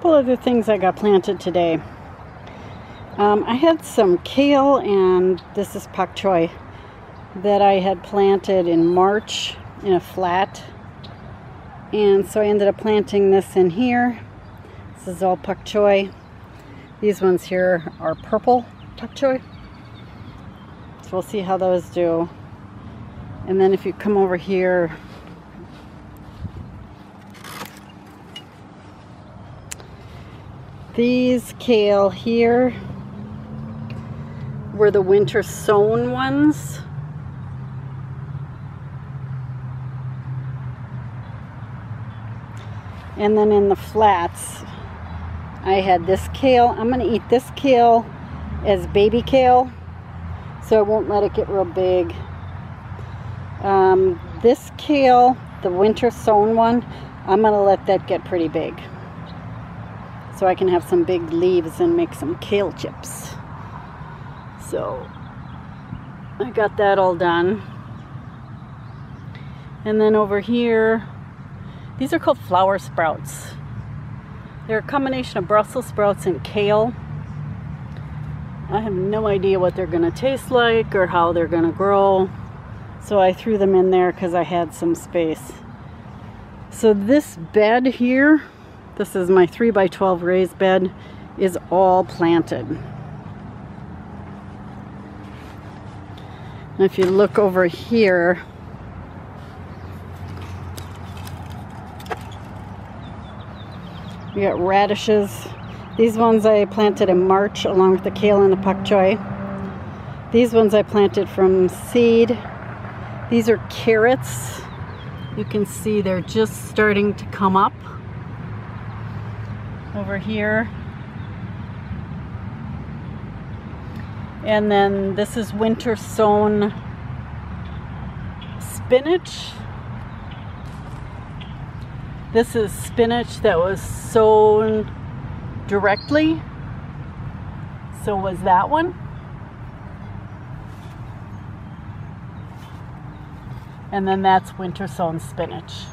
couple other things I got planted today. I had some kale, and this is pak choi, that I had planted in March in a flat. And so I ended up planting this in here. This is all pak choi. These ones here are purple pak choi. So we'll see how those do. And then if you come over here, these kale here were the winter sown ones. And then in the flats, I had this kale. I'm going to eat this kale as baby kale, so I won't let it get real big. This kale, the winter sown one, I'm going to let that get pretty big, so I can have some big leaves and make some kale chips. So I got that all done. And then over here, these are called flower sprouts. They're a combination of Brussels sprouts and kale. I have no idea what they're going to taste like or how they're going to grow. So I threw them in there because I had some space. So this bed here, this is my 3x12 raised bed, is all planted. And if you look over here, we got radishes. These ones I planted in March along with the kale and the pak choi. These ones I planted from seed. These are carrots. You can see they're just starting to come up over here. And then this is winter sown spinach. This is spinach that was sown directly. So was that one. And then that's winter sown spinach.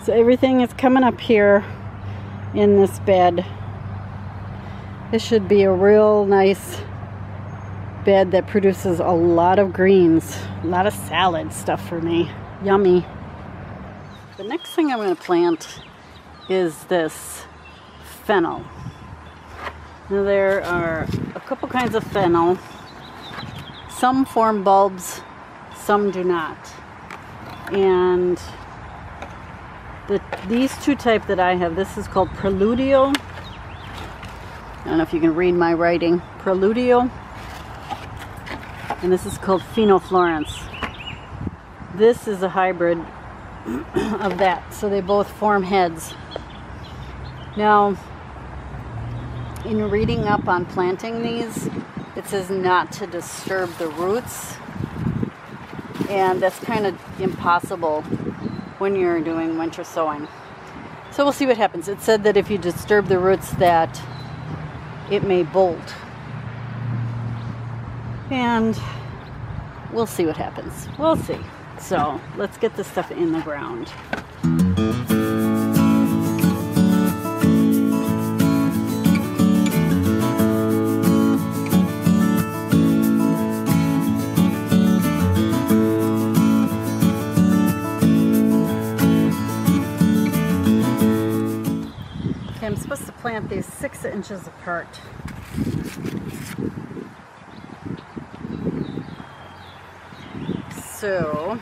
So everything is coming up here in this bed. This should be a real nice bed that produces a lot of greens, a lot of salad stuff for me. Yummy. The next thing I'm going to plant is this fennel. Now there are a couple kinds of fennel. Some form bulbs, some do not. And these two types that I have, this is called Preludio. I don't know if you can read my writing. Preludio. And this is called Phenoflorence. This is a hybrid of that, so they both form heads. Now, in reading up on planting these, it says not to disturb the roots, and that's kind of impossible when you're doing winter sowing. So we'll see what happens. It said that if you disturb the roots that it may bolt. And we'll see what happens. We'll see. So let's get this stuff in the ground. Okay, I'm supposed to plant these 6 inches apart. So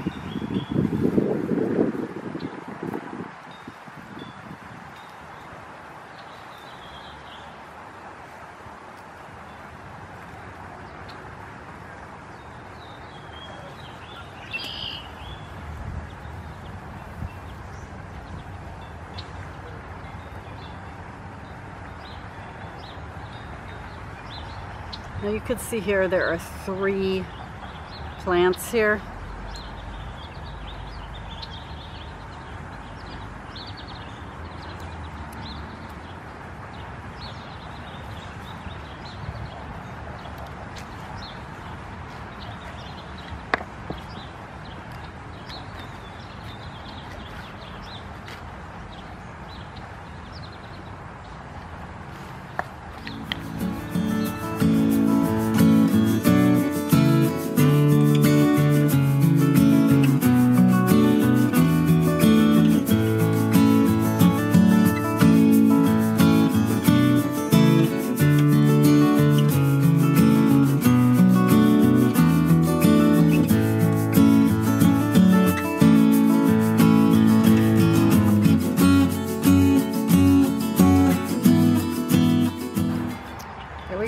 now you can see here there are 3 plants here.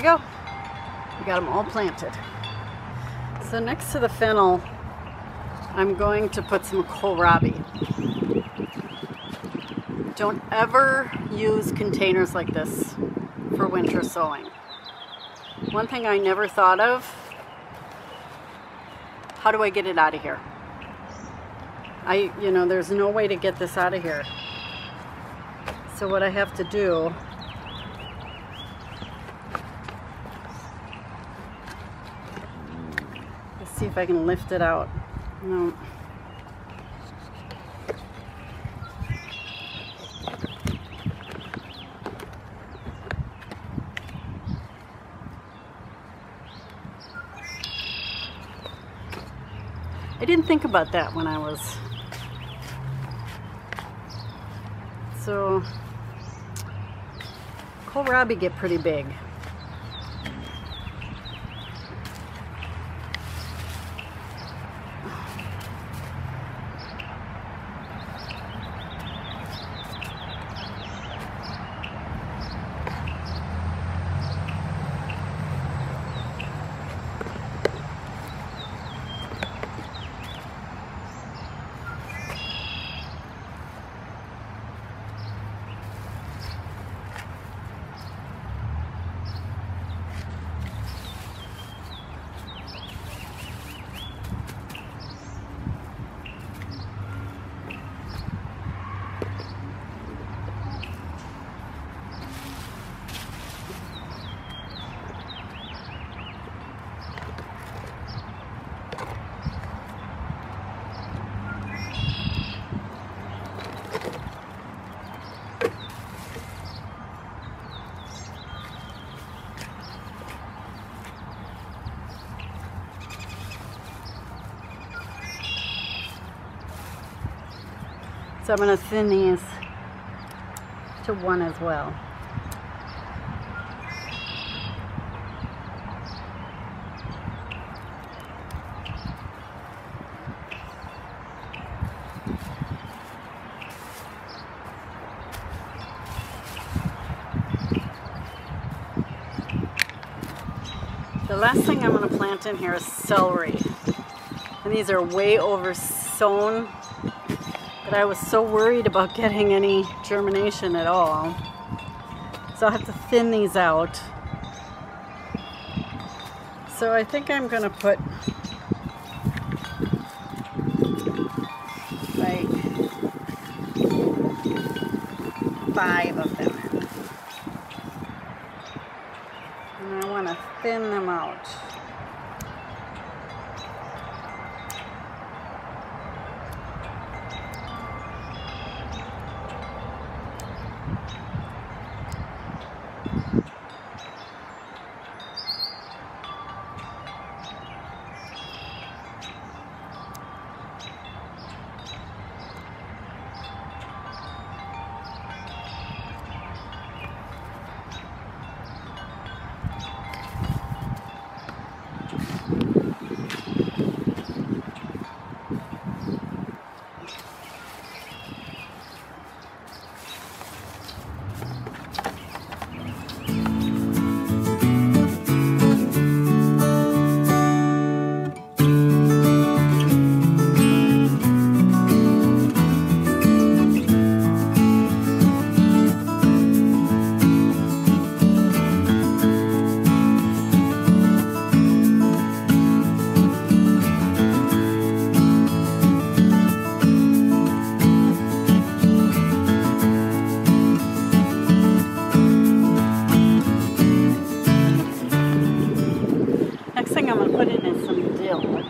we go. We got them all planted. So next to the fennel, I'm going to put some kohlrabi. Don't ever use containers like this for winter sowing. One thing I never thought of, how do I get it out of here? There's no way to get this out of here. So what I have to do, let's see if I can lift it out. No. I didn't think about that when I was... So, kohlrabi get pretty big. So I'm going to thin these to 1 as well. The last thing I'm going to plant in here is celery. And these are way over sown. But I was so worried about getting any germination at all. So I'll have to thin these out. So I think I'm going to put like 5 of them in. And I want to thin them out.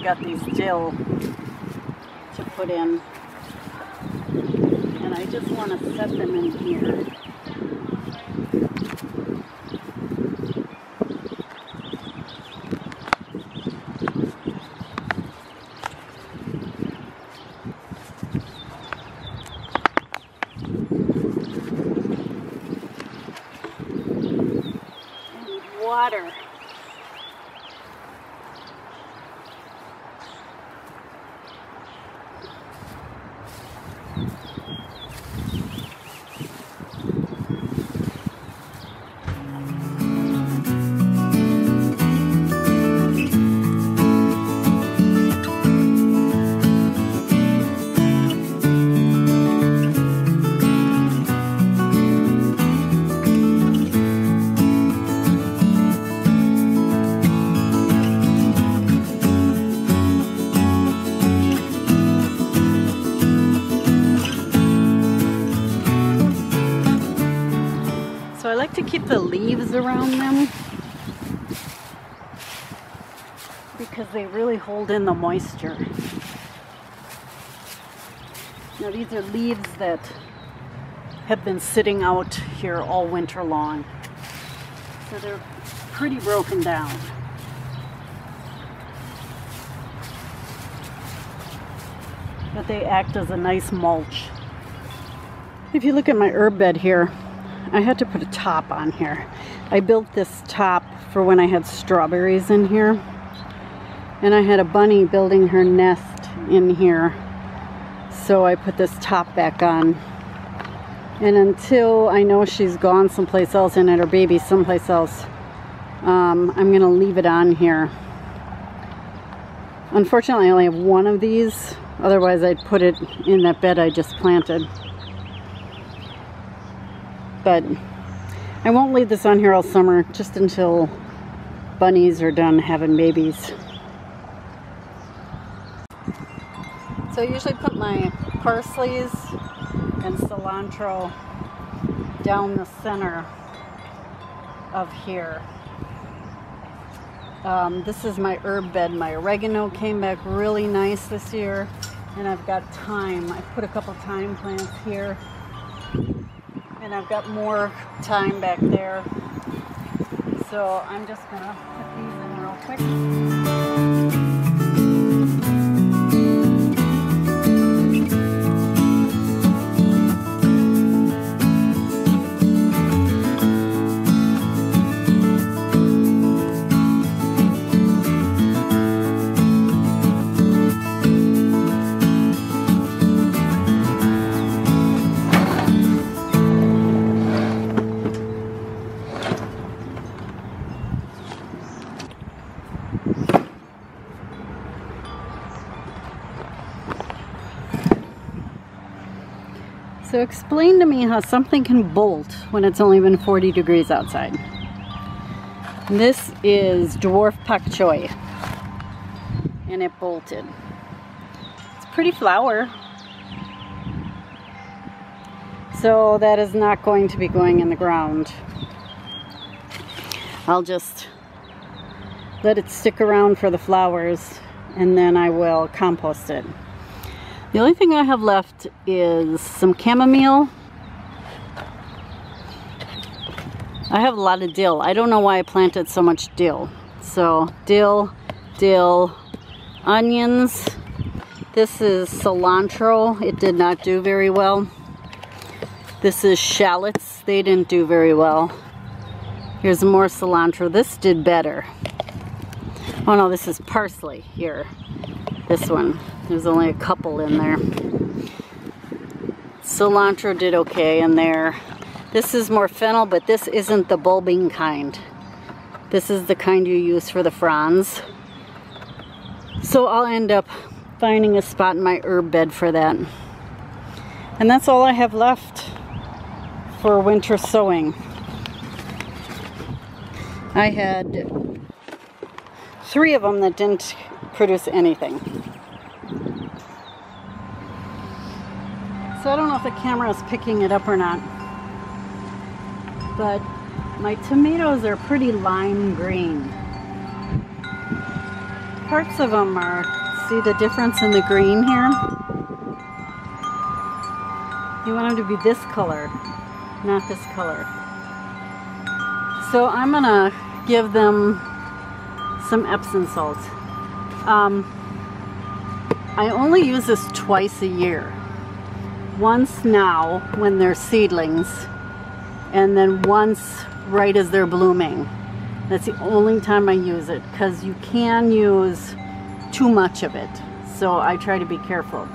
Got these dill to put in, and I just want to set them in here. And water. So I like to keep the leaves around them because they really hold in the moisture. Now these are leaves that have been sitting out here all winter long. So they're pretty broken down. But they act as a nice mulch. If you look at my herb bed here, I had to put a top on here. I built this top for when I had strawberries in here. And I had a bunny building her nest in here. So I put this top back on. And until I know she's gone someplace else and had her baby someplace else, I'm going to leave it on here. Unfortunately, I only have one of these. Otherwise, I'd put it in that bed I just planted. But I won't leave this on here all summer, just until bunnies are done having babies. So I usually put my parsleys and cilantro down the center of here. This is my herb bed. My oregano came back really nice this year, and I've got thyme. I put a couple thyme plants here, and I've got more thyme back there. So I'm just gonna put these in real quick. So explain to me how something can bolt when it's only been 40 degrees outside. This is dwarf pak choi, and it bolted. It's a pretty flower. So that is not going to be going in the ground. I'll just let it stick around for the flowers, and then I will compost it. The only thing I have left is some chamomile. I have a lot of dill. I don't know why I planted so much dill. So dill, onions. This is cilantro. It did not do very well. This is shallots. They didn't do very well. Here's more cilantro. This did better. Oh no, this is parsley here. This one. There's only a couple in there. Cilantro did okay in there. This is more fennel, but this isn't the bulbing kind. This is the kind you use for the fronds. So I'll end up finding a spot in my herb bed for that. And that's all I have left for winter sowing. I had 3 of them that didn't produce anything. So I don't know if the camera is picking it up or not, but my tomatoes are pretty lime green. Parts of them are, see the difference in the green here? You want them to be this color, not this color. So I'm gonna give them some Epsom salt. I only use this twice a year. Once now when they're seedlings, and then once right as they're blooming. That's the only time I use it, because you can use too much of it. So I try to be careful.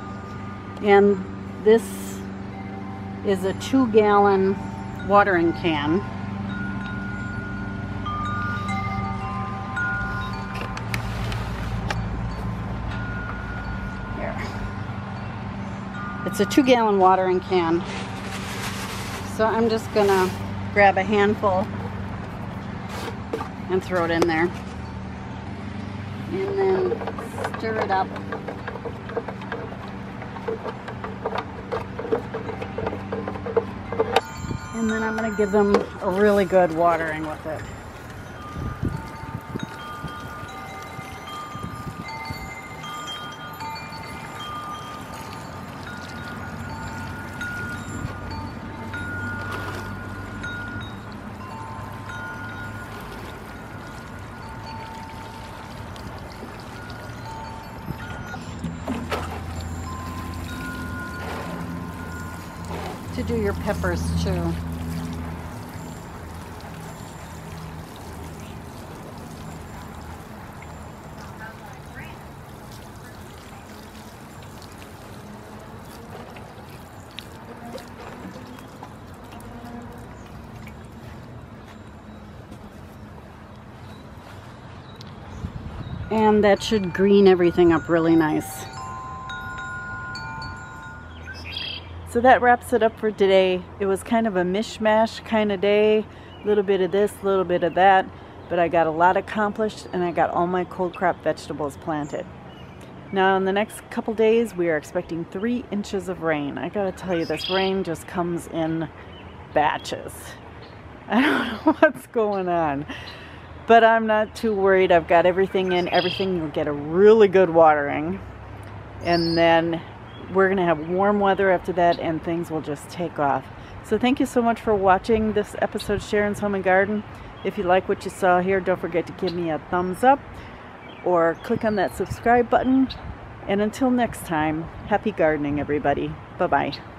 And this is a 2-gallon watering can. It's a 2-gallon watering can. So I'm just gonna grab a handful and throw it in there. And then stir it up. And then I'm going to give them a really good watering with it. To do your peppers too. And that should green everything up really nice. So that wraps it up for today. It was kind of a mishmash kind of day. A little bit of this, a little bit of that. But I got a lot accomplished and I got all my cold crop vegetables planted. Now in the next couple days we are expecting 3 inches of rain. I gotta tell you, this rain just comes in batches. I don't know what's going on. But I'm not too worried. I've got everything in. Everything will get a really good watering. And then we're going to have warm weather after that and things will just take off. So thank you so much for watching this episode of Sharon's Home and Garden. If you like what you saw here, don't forget to give me a thumbs up or click on that subscribe button. And until next time, happy gardening, everybody. Bye-bye.